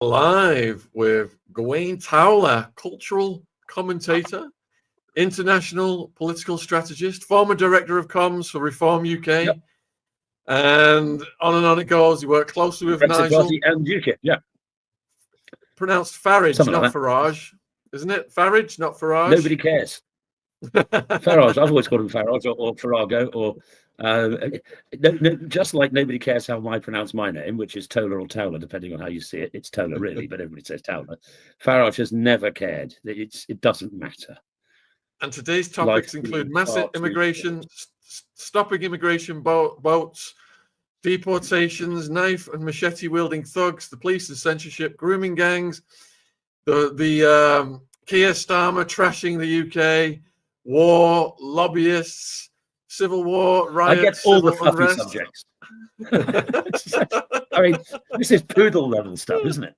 Live with Gawain Towler, cultural commentator, international political strategist, former director of comms for Reform UK, Yep. and on it goes. You work closely with Brexit Nigel. Party and UKIP, yeah. Pronounced Farage, Something not like that. Farage, isn't it? Farage, not Farage. Nobody cares. Farage, I've always called him Farage or Farago, or just like nobody cares how I pronounce my name, which is Toler or Towler, depending on how you see it. It's Toler, really, but everybody says Towler. Farage has never cared. It doesn't matter. And today's topics include massive immigration, stopping immigration boats, deportations, knife and machete wielding thugs, the police and censorship, grooming gangs, the Keir Starmer trashing the UK, war, lobbyists, civil war, riots, I get all the fluffy unrest. subjects. I mean, this is poodle level stuff, isn't it?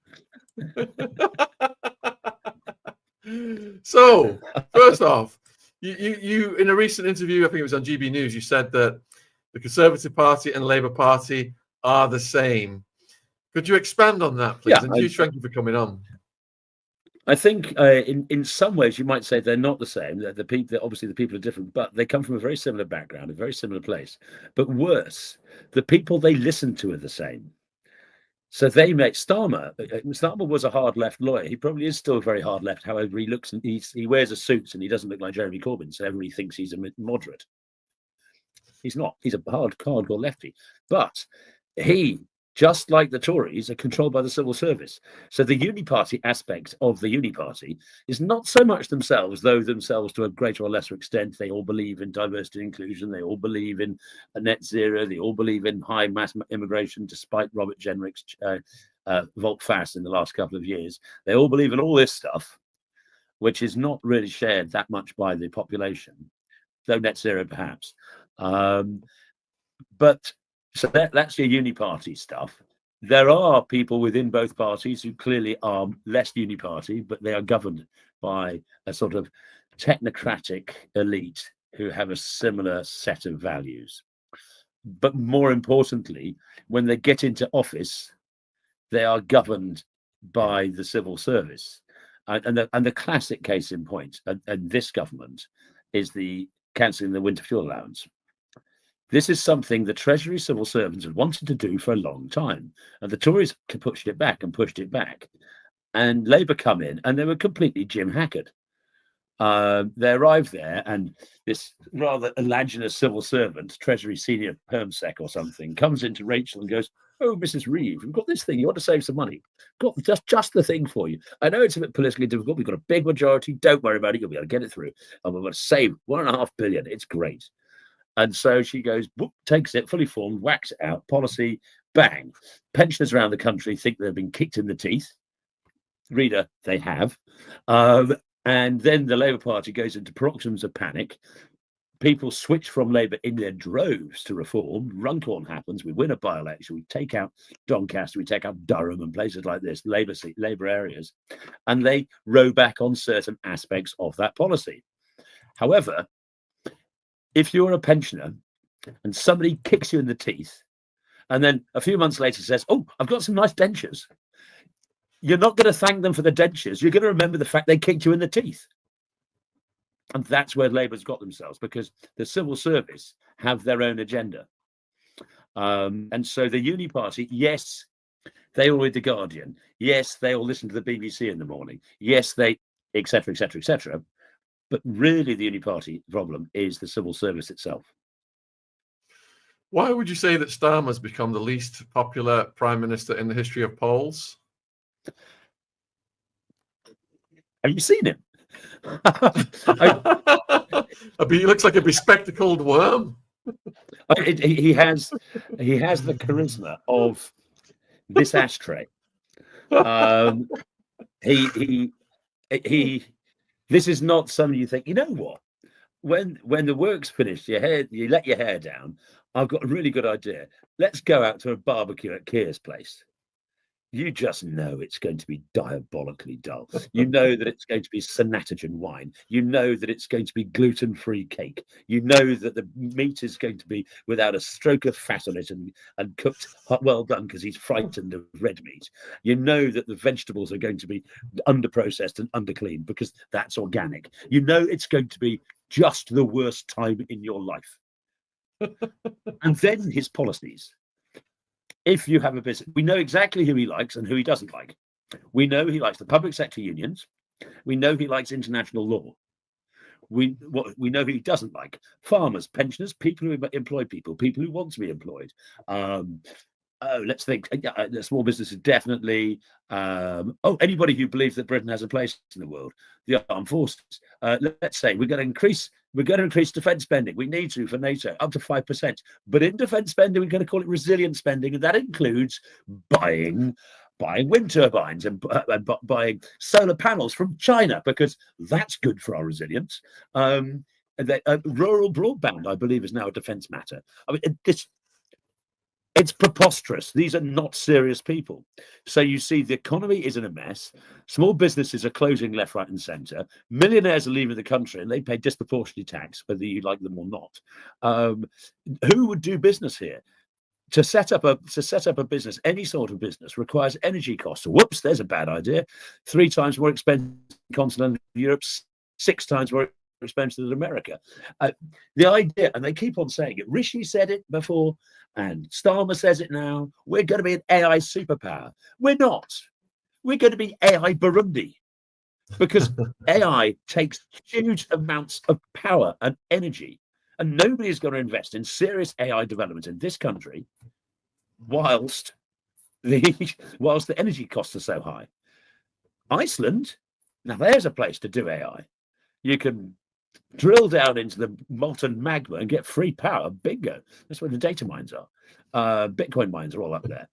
So, first off, you in a recent interview, I think it was on GB News, you said that the Conservative Party and Labour Party are the same. Could you expand on that, please? Yeah, And huge thank you for coming on. I think in some ways you might say they're not the same. The people, obviously, the people are different, but they come from a very similar background, a very similar place. But worse, the people they listen to are the same. So they make Starmer. Starmer was a hard left lawyer. He probably is still very hard left. However, he looks and he wears a suit and he doesn't look like Jeremy Corbyn. So everybody thinks he's a moderate. He's not. He's a hardcore lefty. But he, just like the Tories, are controlled by the civil service. So the uni-party aspect of the uni-party is not so much themselves, though themselves to a greater or lesser extent. They all believe in diversity and inclusion. They all believe in a net zero. They all believe in high mass immigration, despite Robert Jenrick's volte-face in the last couple of years. They all believe in all this stuff, which is not really shared that much by the population, though net zero perhaps. But so that's your uni-party stuff. There are people within both parties who clearly are less uni-party, but they are governed by a sort of technocratic elite who have a similar set of values. But more importantly, when they get into office, they are governed by the civil service. And the classic case in point, and this government, is the cancelling the winter fuel allowance. This is something the Treasury civil servants had wanted to do for a long time. And the Tories pushed it back and pushed it back. And Labour come in and they were completely Jim Hackard. They arrived there and this rather alleged civil servant, Treasury senior permsec or something, comes into Rachel and goes, "Oh, Mrs. Reeve, we've got this thing. You want to save some money? Got just the thing for you. I know it's a bit politically difficult. We've got a big majority. Don't worry about it. You'll be able to get it through. And we're going to save £1.5 billion. It's great." And so she goes, whoop, takes it, fully formed, whacks it out, policy, bang. Pensioners around the country think they've been kicked in the teeth. Reader, they have. And then the Labour Party goes into paroxysms of panic. People switch from Labour in their droves to Reform. Runcorn happens. We win a by-election. We take out Doncaster. We take out Durham and places like this, Labour areas. And they row back on certain aspects of that policy. However, if you're a pensioner and somebody kicks you in the teeth and then a few months later says, "Oh, I've got some nice dentures," you're not going to thank them for the dentures. You're going to remember the fact they kicked you in the teeth. And that's where Labour's got themselves, because the civil service have their own agenda. And so the uni party, yes, they all read The Guardian. Yes, they all listen to the BBC in the morning. Yes, they, etc., etc., etc. But really, the uni-party problem is the civil service itself. Why would you say that Starmer's become the least popular prime minister in the history of polls? Have you seen him? He looks like a bespectacled worm. He has the charisma of this ashtray. This is not something you think, you know what? When the work's finished, you let your hair down. I've got a really good idea. Let's go out to a barbecue at Keir's place. you just know it's going to be diabolically dull. You know that it's going to be Sanatogen wine. You know that it's going to be gluten-free cake. You know that the meat is going to be without a stroke of fat on it and cooked well done, because he's frightened of red meat. You know that the vegetables are going to be under-processed and under-cleaned because that's organic. You know it's going to be just the worst time in your life. And then his policies. If you have a business, we know exactly who he likes and who he doesn't like. We know he likes the public sector unions. We know he likes international law. We know who he doesn't like: farmers, pensioners, people who employ people who want to be employed. Let's think. The small businesses definitely. Anybody who believes that Britain has a place in the world. The armed forces. Let's say we're going to increase defence spending. We need to for NATO up to 5%. But in defence spending, we're going to call it resilient spending, and that includes buying wind turbines and buying solar panels from China, because that's good for our resilience. Rural broadband, I believe, is now a defence matter. I mean, it's preposterous. These are not serious people. So you see, the economy is in a mess. Small businesses are closing left, right, and centre. Millionaires are leaving the country, and they pay disproportionately tax, whether you like them or not. Who would do business here? To set up a business, any sort of business, requires energy costs. Whoops, there's a bad idea. 3 times more expensive in continental Europe, 6 times more expensive than America. The idea, and they keep on saying it, Rishi said it before, and Starmer says it now, we're going to be an AI superpower. We're not. We're going to be AI Burundi, because AI takes huge amounts of power and energy, and nobody is going to invest in serious AI development in this country whilst the energy costs are so high. Iceland, now there's a place to do AI. You can drill down into the molten magma and get free power. Bingo. That's where the data mines are. Bitcoin mines are all up there.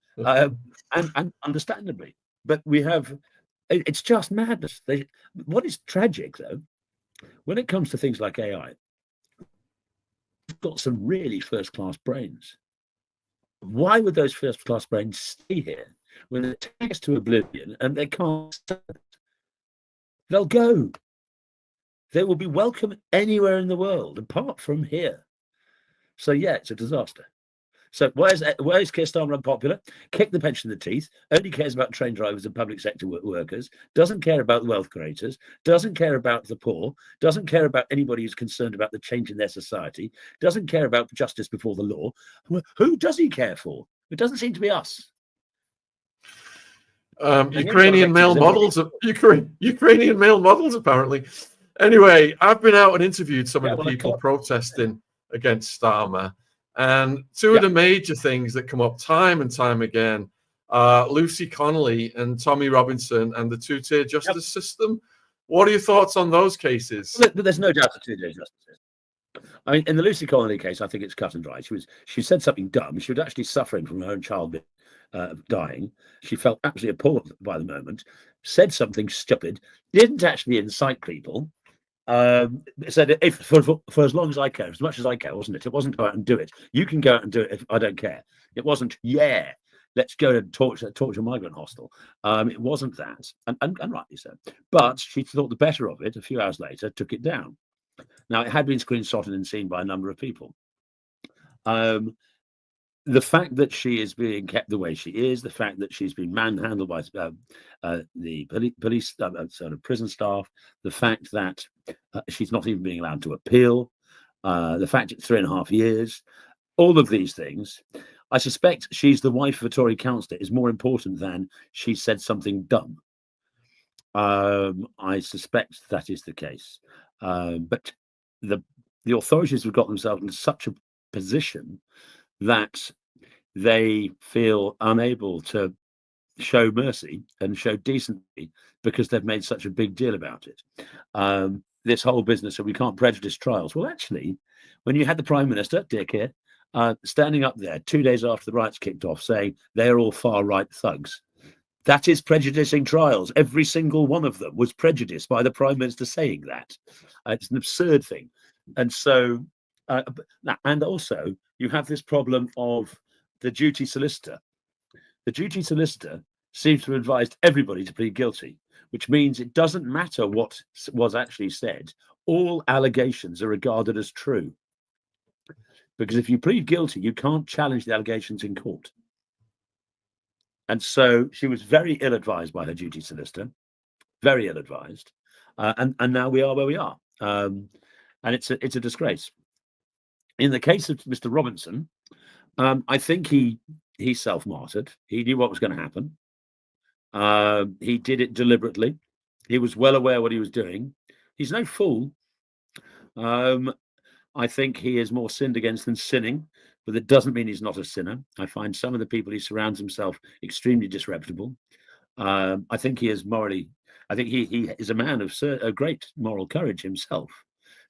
And understandably. But it's just madness. What is tragic, though, when it comes to things like AI, we've got some really first-class brains. Why would those first-class brains stay here when they're taxed to oblivion and they can't? They'll go. They will be welcome anywhere in the world apart from here. So yeah, it's a disaster. So why is Keir Starmer unpopular? Kick the pension in the teeth. Only cares about train drivers and public sector workers. Doesn't care about wealth creators. Doesn't care about the poor. Doesn't care about anybody who's concerned about the change in their society. Doesn't care about justice before the law. Who does he care for? It doesn't seem to be us. Ukrainian male models. Ukrainian male models, apparently. Anyway, I've been out and interviewed some of the people protesting against Starmer, and two of the major things that come up time and time again are Lucy Connolly and Tommy Robinson and the two-tier justice system. What are your thoughts on those cases? But there's no doubt the two-tier justice system. I mean, in the Lucy Connolly case, I think it's cut and dry. She said something dumb. She was actually suffering from her own child dying. She felt absolutely appalled by the moment. Said something stupid. Didn't actually incite people. Said if for as long as I care, as much as I care, wasn't it? It wasn't go out and do it. You can go out and do it if I don't care. It wasn't, let's go and torture migrant hostel. It wasn't that, and rightly so. But she thought the better of it. A few hours later, took it down. Now, it had been screenshotted and seen by a number of people. The fact that she is being kept the way she is, the fact that she's been manhandled by the police, sort of prison staff, the fact that she's not even being allowed to appeal, the fact it's 3.5 years, all of these things, I suspect she's the wife of a Tory councillor is more important than she said something dumb. I suspect that is the case. But the authorities have got themselves in such a position that they feel unable to show mercy and show decency because they've made such a big deal about it. This whole business of we can't prejudice trials. Well, actually, when you had the Prime Minister, dear Keir, standing up there 2 days after the riots kicked off saying they're all far-right thugs, that is prejudicing trials. Every single one of them was prejudiced by the Prime Minister saying that. It's an absurd thing. And so, and also, you have this problem of the duty solicitor. The duty solicitor seems to have advised everybody to plead guilty, which means it doesn't matter what was actually said. All allegations are regarded as true. Because if you plead guilty, you can't challenge the allegations in court. And so she was very ill-advised by her duty solicitor, very ill-advised. And now we are where we are. And it's a disgrace. In the case of Mr. Robinson, I think he self-martyred. He knew what was going to happen. He did it deliberately. He was well aware what he was doing. He's no fool. I think he is more sinned against than sinning, but that doesn't mean he's not a sinner. I find some of the people he surrounds himself extremely disreputable. I think he is morally, I think he is a man of a great moral courage himself,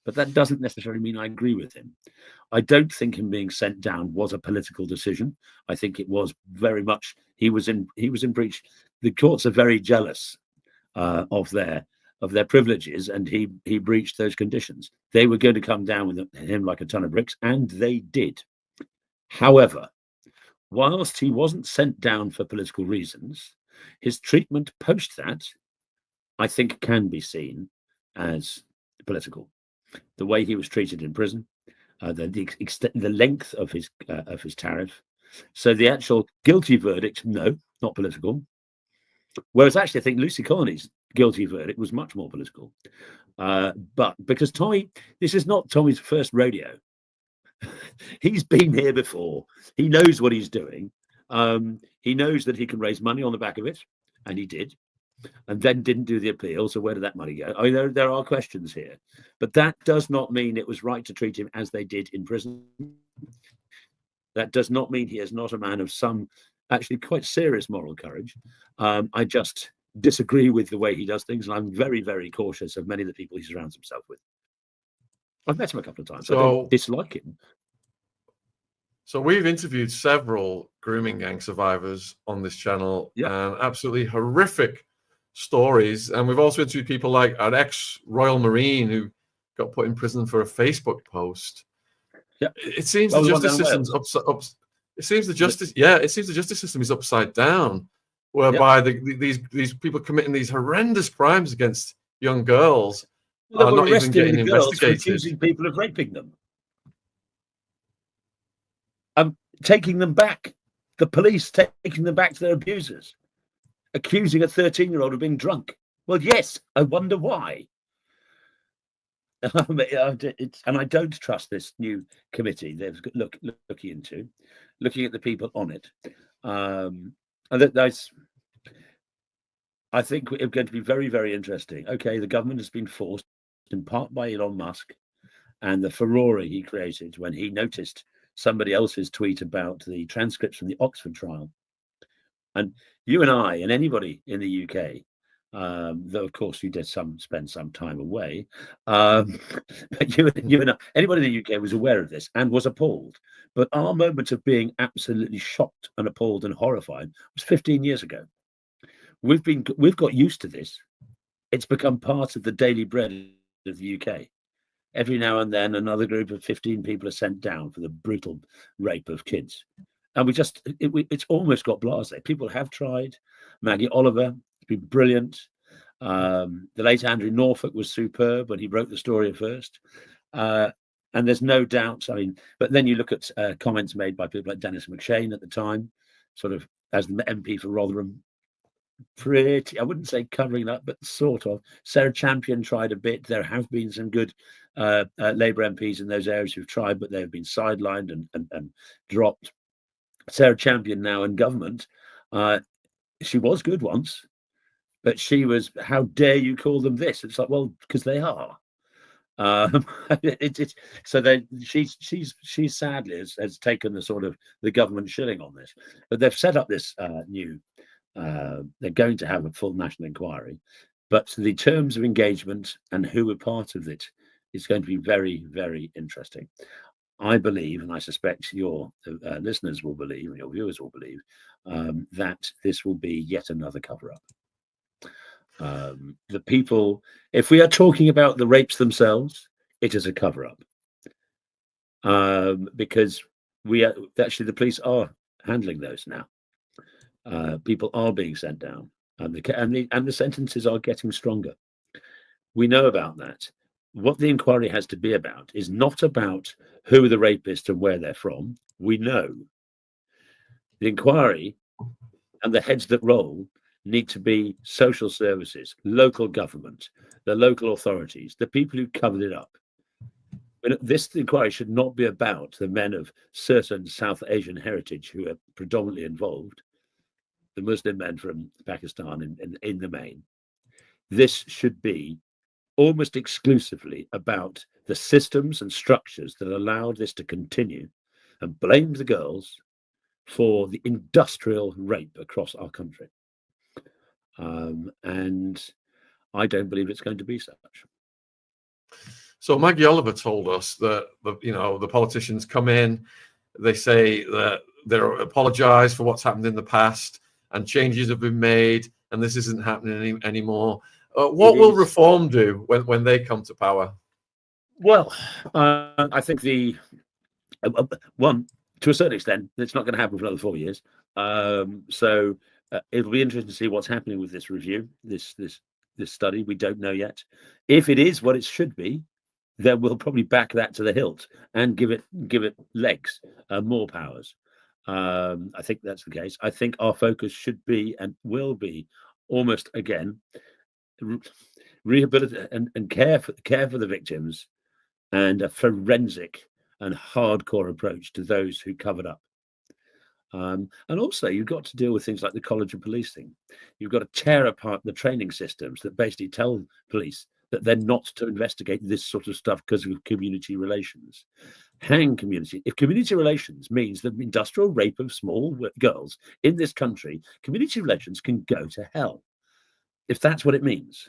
but that doesn't necessarily mean I agree with him. I don't think him being sent down was a political decision. I think it was very much, he was in breach. The courts are very jealous of their privileges, and he breached those conditions. They were going to come down with him like a ton of bricks, and they did. However, whilst he wasn't sent down for political reasons, his treatment post that, I think, can be seen as political. The way he was treated in prison, the length of his tariff. So the actual guilty verdict, no, not political. Whereas actually, I think Lucy Connolly's guilty verdict was much more political. But because Tommy, this is not Tommy's first rodeo. He's been here before. He knows what he's doing. He knows that he can raise money on the back of it, and he did, and then didn't do the appeal. So where did that money go? I mean, there are questions here, but that does not mean it was right to treat him as they did in prison. That does not mean he is not a man of some actually quite serious moral courage. I just disagree with the way he does things, and I'm very, very cautious of many of the people he surrounds himself with. I've met him a couple of times. So, I don't dislike him. So we've interviewed several grooming gang survivors on this channel, and absolutely horrific stories. And we've also interviewed people like an ex-Royal Marine who got put in prison for a Facebook post. Yeah, it seems the justice system's it seems the justice system is upside down, whereby these people committing these horrendous crimes against young girls are not even getting investigated. Accusing people of raping them, taking them back. The police taking them back to their abusers, accusing a 13-year-old of being drunk. Well, yes, I wonder why. And I don't trust this new committee they've looking at the people on it. And I think it's going to be very, very interesting. Okay, the government has been forced in part by Elon Musk and the furore he created when he noticed somebody else's tweet about the transcripts from the Oxford trial. And you and I and anybody in the UK, though of course you did spend some time away, but you and I, anybody in the UK was aware of this and was appalled. But our moment of being absolutely shocked and appalled and horrified was 15 years ago. We've got used to this. It's become part of the daily bread of the UK. Every now and then another group of 15 people are sent down for the brutal rape of kids. And it's almost got blasé. People have tried. Maggie Oliver has been brilliant. The late Andrew Norfolk was superb when he wrote the story first. And there's no doubt, I mean, but then you look at comments made by people like Dennis McShane at the time, sort of as the MP for Rotherham, pretty, I wouldn't say covering up, but sort of. Sarah Champion tried a bit. There have been some good Labour MPs in those areas who've tried, but they've been sidelined and dropped. Sarah Champion now in government, she was good once, but she was, how dare you call them this? It's like, well, because they are. She sadly has taken the sort of the government shilling on this, but they've set up this new. They're going to have a full national inquiry, but the terms of engagement and who are part of it is going to be very, very interesting. I believe, and I suspect your listeners will believe, and your viewers will believe, that this will be yet another cover-up. The people, if we are talking about the rapes themselves, it is a cover-up, because the police are handling those now. People are being sent down, and the sentences are getting stronger. We know about that. What the inquiry has to be about is not about who are the rapists and where they're from. We know. The inquiry and the heads that roll need to be social services, local government, the local authorities, the people who covered it up. But this inquiry should not be about the men of certain South Asian heritage who are predominantly involved, the Muslim men from Pakistan in the main. This should be almost exclusively about the systems and structures that allowed this to continue, and blame the girls for the industrial rape across our country. And I don't believe it's going to be such. So Maggie Oliver told us that the politicians come in, they say that they're apologise for what's happened in the past, and changes have been made, and this isn't happening anymore. What will reform do when they come to power? Well, I think one, to a certain extent, it's not going to happen for another 4 years. So it'll be interesting to see what's happening with this review, this study. We don't know yet. If it is what it should be, then we'll probably back that to the hilt and give it legs, more powers. I think that's the case. I think our focus should be and will be almost again rehabilitate and care for the victims, and a forensic and hardcore approach to those who covered up. And also, you've got to deal with things like the College of Policing. You've got to tear apart the training systems that basically tell police that they're not to investigate this sort of stuff because of community relations. Hang community. If community relations means the industrial rape of small girls in this country, community relations can go to hell. If that's what it means,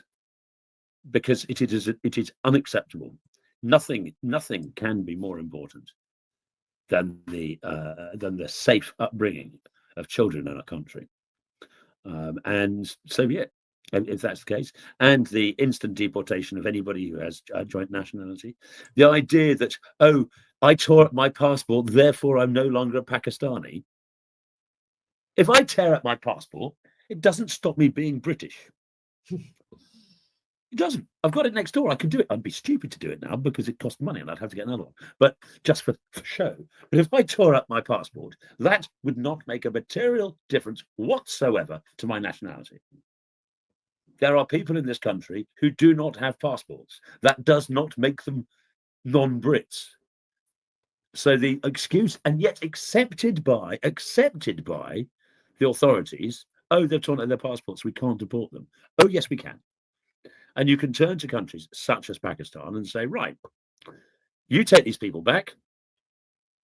because it is unacceptable. Nothing can be more important than the safe upbringing of children in our country. And so, yeah, if that's the case, and the instant deportation of anybody who has joint nationality, the idea that, oh, I tore up my passport, therefore I'm no longer a Pakistani. If I tear up my passport, it doesn't stop me being British. It doesn't. I've got it next door. I can do it. I'd be stupid to do it now because it costs money and I'd have to get another one. But just for show. But if I tore up my passport, that would not make a material difference whatsoever to my nationality. There are people in this country who do not have passports. That does not make them non-Brits. So the excuse, and yet accepted by the authorities, oh, they've torn out their passports, we can't deport them. Oh, yes, we can. And you can turn to countries such as Pakistan and say, right, you take these people back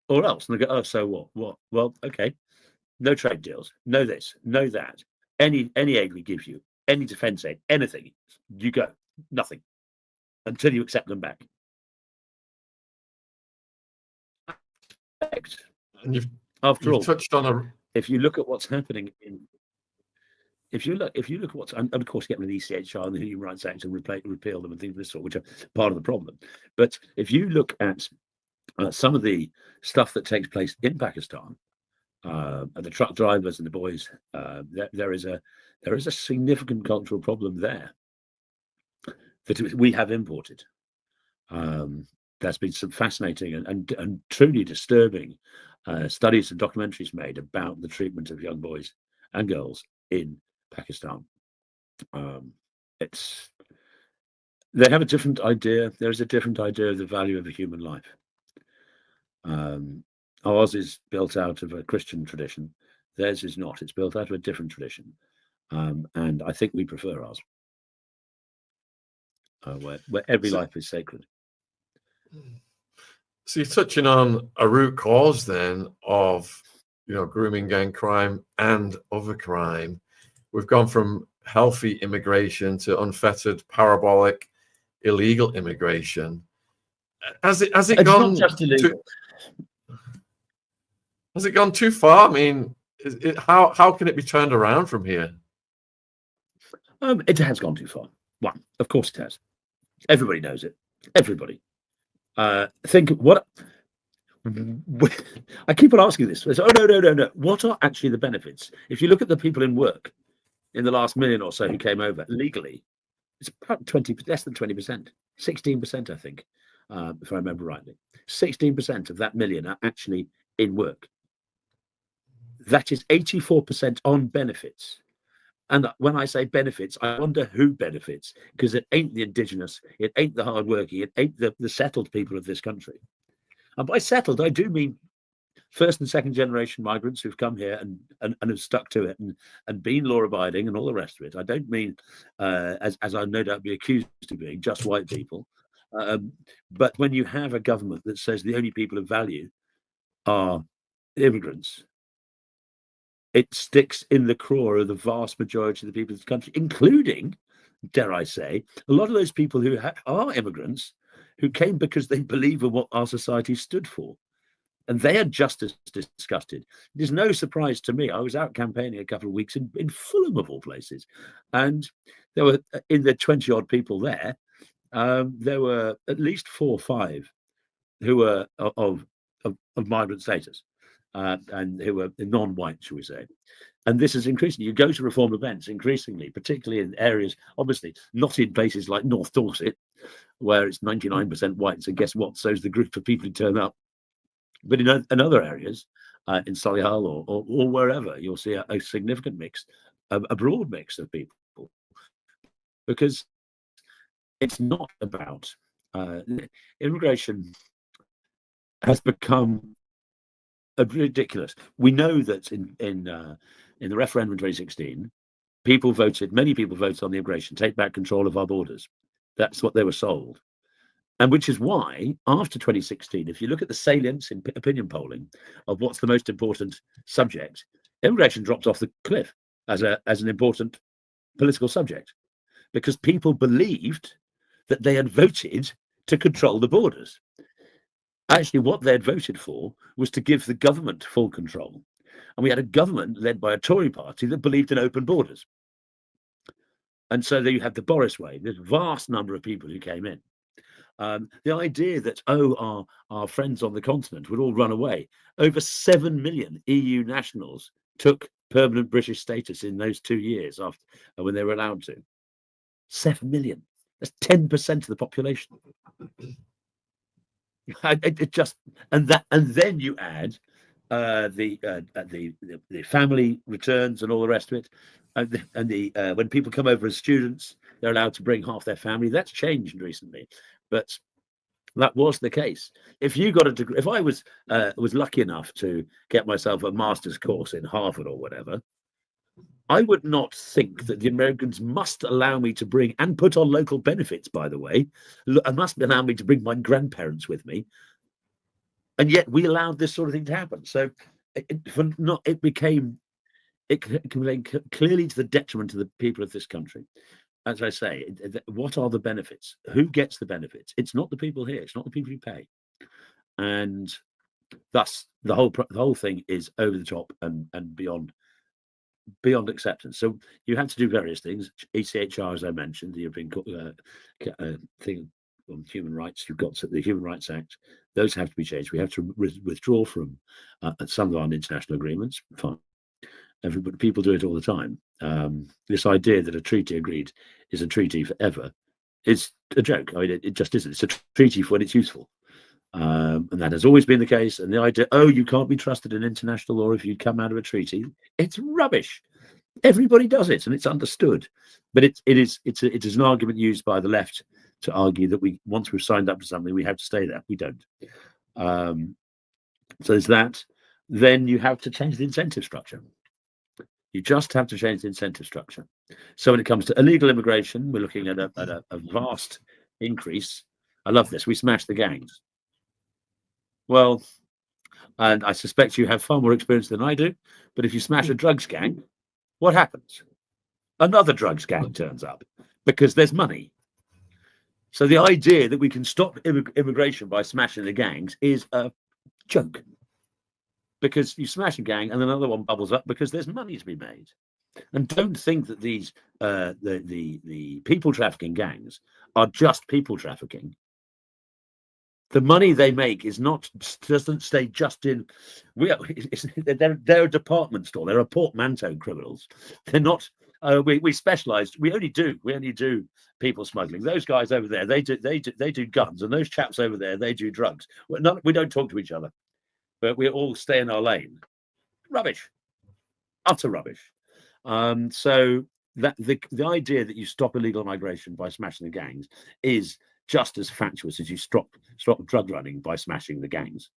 or else. And they go, oh, so what? What? Well, okay. No trade deals, no this, no that. Any aid we give you, any defense aid, anything, you go. Nothing until you accept them back. And you've all, touched on if you look at what's happening in if you look at what's, and of course, get rid of the ECHR and the Human Rights Act and repeal them and things of this sort, which are part of the problem. But if you look at some of the stuff that takes place in Pakistan, and the truck drivers and the boys, there is a significant cultural problem there that we have imported. There's been some fascinating and truly disturbing studies and documentaries made about the treatment of young boys and girls in Pakistan. They have a different idea. There's a different idea of the value of a human life. Ours is built out of a Christian tradition. Theirs is not. It's built out of a different tradition. And I think we prefer ours, where every life is sacred. So you're touching on a root cause then of, grooming, gang crime and other crime. We've gone from healthy immigration to unfettered, parabolic, illegal immigration. Has it gone just illegal? Has it gone too far? I mean, how can it be turned around from here? It has gone too far. One, of course it has. Everybody knows it. Everybody. Think what I keep on asking this. Oh, no. What are actually the benefits? If you look at the people in work in the last million or so who came over legally, it's about 20, less than 20%, 16%, I think, if I remember rightly. 16% of that million are actually in work. That is 84% on benefits. And when I say benefits, I wonder who benefits, because it ain't the indigenous, it ain't the hardworking, it ain't the settled people of this country. And by settled, I do mean first and second generation migrants who've come here and have stuck to it and been law abiding and all the rest of it. I don't mean, as I'll no doubt be accused of being, just white people. But when you have a government that says the only people of value are immigrants, it sticks in the craw of the vast majority of the people of the country, including, dare I say, a lot of those people who are immigrants who came because they believe in what our society stood for. And they are just as disgusted. It is no surprise to me. I was out campaigning a couple of weeks in Fulham, of all places, and there were, in the 20-odd people there, there were at least 4 or 5 who were of migrant status, and who were non-white, shall we say. And this is increasing. You go to reform events increasingly, particularly in areas, obviously, not in places like North Dorset, where it's 99% white. So guess what? So's the group of people who turn up. But in other areas, in Solihull or wherever, you'll see a significant mix, a broad mix of people, because it's not about immigration has become ridiculous. We know that in the referendum in 2016, many people voted on the immigration, take back control of our borders. That's what they were sold. And which is why, after 2016, if you look at the salience in opinion polling of what's the most important subject, immigration dropped off the cliff as an important political subject, because people believed that they had voted to control the borders. Actually, what they had voted for was to give the government full control. And we had a government led by a Tory party that believed in open borders. And so there you had the Boris way, this vast number of people who came in. The idea that, our friends on the continent would all run away. Over 7 million EU nationals took permanent British status in those 2 years after when they were allowed to. 7 million. That's 10% of the population. And then you add the family returns and all the rest of it, and when people come over as students, they're allowed to bring half their family. That's changed recently, but that was the case. If you got a degree, if I was lucky enough to get myself a master's course in Harvard or whatever, I would not think that the Americans must allow me to bring and put on local benefits, by the way, and must allow me to bring my grandparents with me. And yet we allowed this sort of thing to happen. So it became clearly to the detriment of the people of this country. As I say, what are the benefits? Who gets the benefits? It's not the people here. It's not the people who pay. And thus, the whole thing is over the top and beyond acceptance. So you have to do various things. ECHR, as I mentioned, the European thing on human rights. You've got the Human Rights Act. Those have to be changed. We have to withdraw from some of our international agreements. Fine. People do it all the time. This idea that a treaty agreed is a treaty forever is a joke. I mean, it just isn't. It's a treaty for when it's useful. And that has always been the case. And the idea, you can't be trusted in international law if you come out of a treaty, it's rubbish. Everybody does it, and it's understood. But it is an argument used by the left to argue that once we've signed up to something, we have to stay there. We don't. So there's that. Then you have to change the incentive structure. You just have to change the incentive structure. So when it comes to illegal immigration, we're looking at a vast increase. I love this. We smash the gangs. Well, and I suspect you have far more experience than I do, but if you smash a drugs gang, what happens? Another drugs gang turns up because there's money. So the idea that we can stop immigration by smashing the gangs is a joke, because you smash a gang and another one bubbles up because there's money to be made. And don't think that these the people trafficking gangs are just people trafficking. The money they make doesn't stay just in. They're a department store. They're a portmanteau criminals. They're not. We specialise. We only do people smuggling. Those guys over there, they do guns, and those chaps over there, they do drugs. We don't talk to each other, but we all stay in our lane. Rubbish, utter rubbish. So that the idea that you stop illegal migration by smashing the gangs is just as fatuous as you stop drug running by smashing the gangs.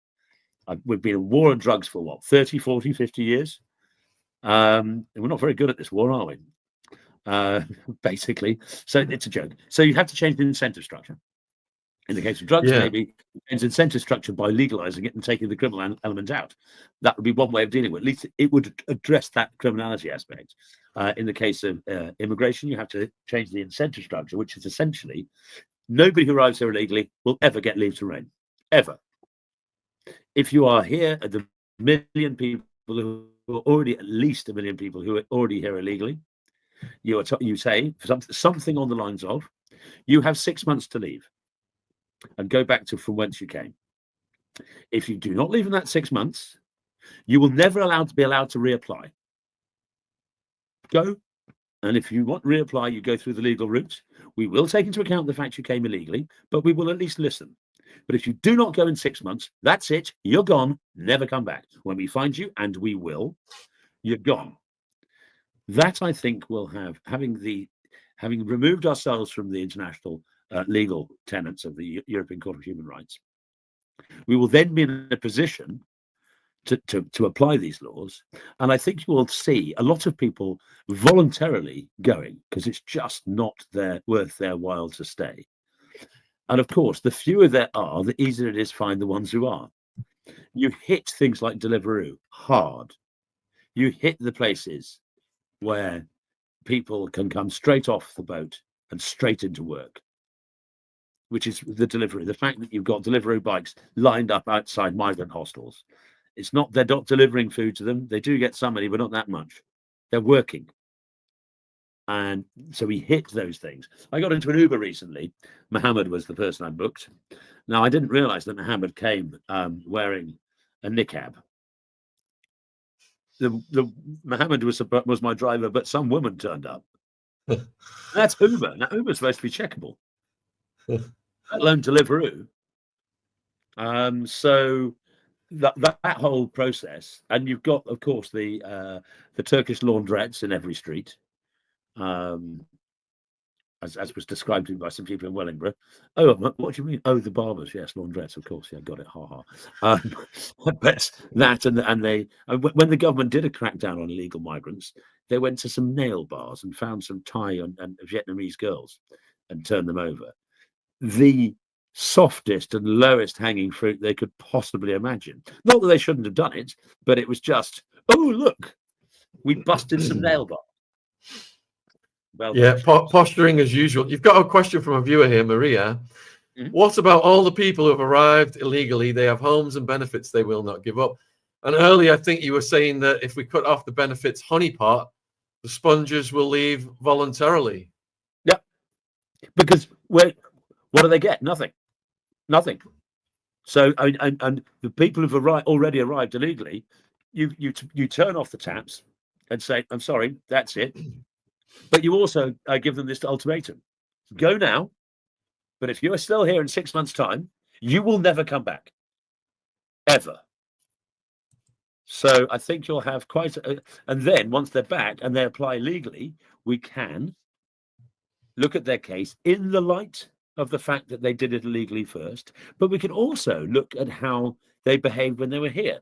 We've been in war on drugs for what, 30, 40, 50 years? And we're not very good at this war, are we? Basically. So it's a joke. So you have to change the incentive structure. In the case of drugs, maybe change the incentive structure by legalizing it and taking the criminal element out. That would be one way of dealing with it. At least it would address that criminality aspect. In the case of immigration, you have to change the incentive structure, which is essentially nobody who arrives here illegally will ever get leave to remain, ever. If you are here, the million people who are already, at least a million people who are already here illegally, you say something on the lines of, you have 6 months to leave and go back to from whence you came. If you do not leave in that 6 months, you will never be allowed to reapply. Go. And if you want to reapply, you go through the legal route. We will take into account the fact you came illegally, but we will at least listen. But if you do not go in 6 months, that's it. You're gone. Never come back. When we find you, and we will, you're gone. That, I think, will have, having removed ourselves from the international legal tenets of the European Court of Human Rights, we will then be in a position to apply these laws. And I think you will see a lot of people voluntarily going because it's just not worth their while to stay. And of course, the fewer there are, the easier it is to find the ones who are. You hit things like Deliveroo hard. You hit the places where people can come straight off the boat and straight into work, which is the delivery. The fact that you've got Deliveroo bikes lined up outside migrant hostels. They're not delivering food to them. They do get some money, but not that much. They're working. And so we hit those things. I got into an Uber recently. Mohammed was the person I booked. Now, I didn't realize that Mohammed came wearing a niqab. Mohammed was my driver, but some woman turned up. That's Uber. Now, Uber's supposed to be checkable, let alone Deliveroo. So that whole process, and you've got, of course, the Turkish laundrettes in every street, as was described to me by some people in Wellingborough. Oh, what do you mean? Oh, the barbers, yes, laundrettes, of course, yeah, got it, ha ha. But that and they, when the government did a crackdown on illegal migrants, they went to some nail bars and found some Thai and Vietnamese girls and turned them over. The softest and lowest hanging fruit they could possibly imagine. Not that they shouldn't have done it, but it was just, oh, look, we busted some nail bars. Well, yeah, posturing as usual. You've got a question from a viewer here, Maria. Mm-hmm. What about all the people who have arrived illegally? They have homes and benefits they will not give up. And earlier, I think you were saying that if we cut off the benefits honeypot, the spongers will leave voluntarily. Yeah, because what do they get? Nothing. So, and the people who've already arrived illegally, you turn off the taps and say, I'm sorry, that's it. But you also give them this ultimatum: go now, but if you are still here in 6 months' time, you will never come back, ever. So I think you'll have quite and then once they're back and they apply legally, we can look at their case in the light of the fact that they did it illegally first, but we can also look at how they behaved when they were here.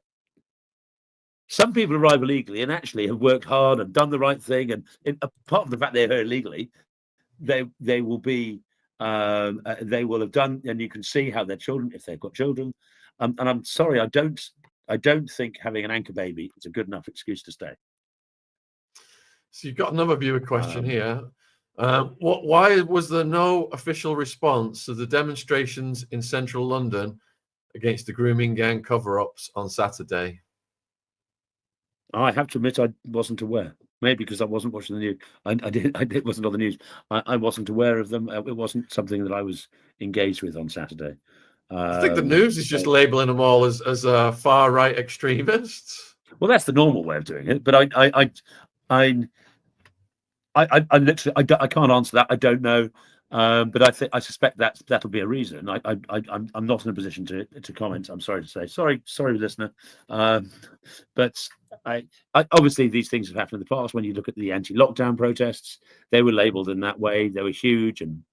Some people arrive illegally and actually have worked hard and done the right thing, and apart from the fact they're here illegally, they will have done, and you can see how their children, if they've got children. And I'm sorry, I don't think having an anchor baby is a good enough excuse to stay. So you've got another viewer question here. Why was there no official response to the demonstrations in central London against the grooming gang cover-ups on Saturday? I have to admit I wasn't aware. Maybe because I wasn't watching the news. I wasn't on the news. I wasn't aware of them. It wasn't something that I was engaged with on Saturday. I think the news is just labeling them all as far right extremists. Well, that's the normal way of doing it. But I literally I can't answer that. I don't know. But I suspect that'll be a reason. I'm not in a position to comment. I'm sorry to say. Sorry, listener. But I obviously these things have happened in the past. When you look at the anti-lockdown protests, they were labelled in that way. They were huge, and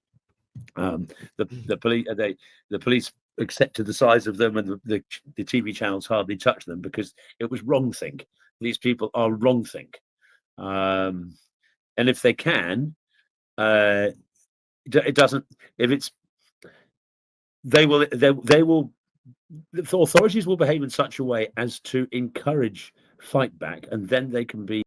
the police accepted the size of them, and the TV channels hardly touched them because it was wrongthink. These people are wrongthink, and if they can, it doesn't. If it's, they will. The authorities will behave in such a way as to encourage fight back, and then they can be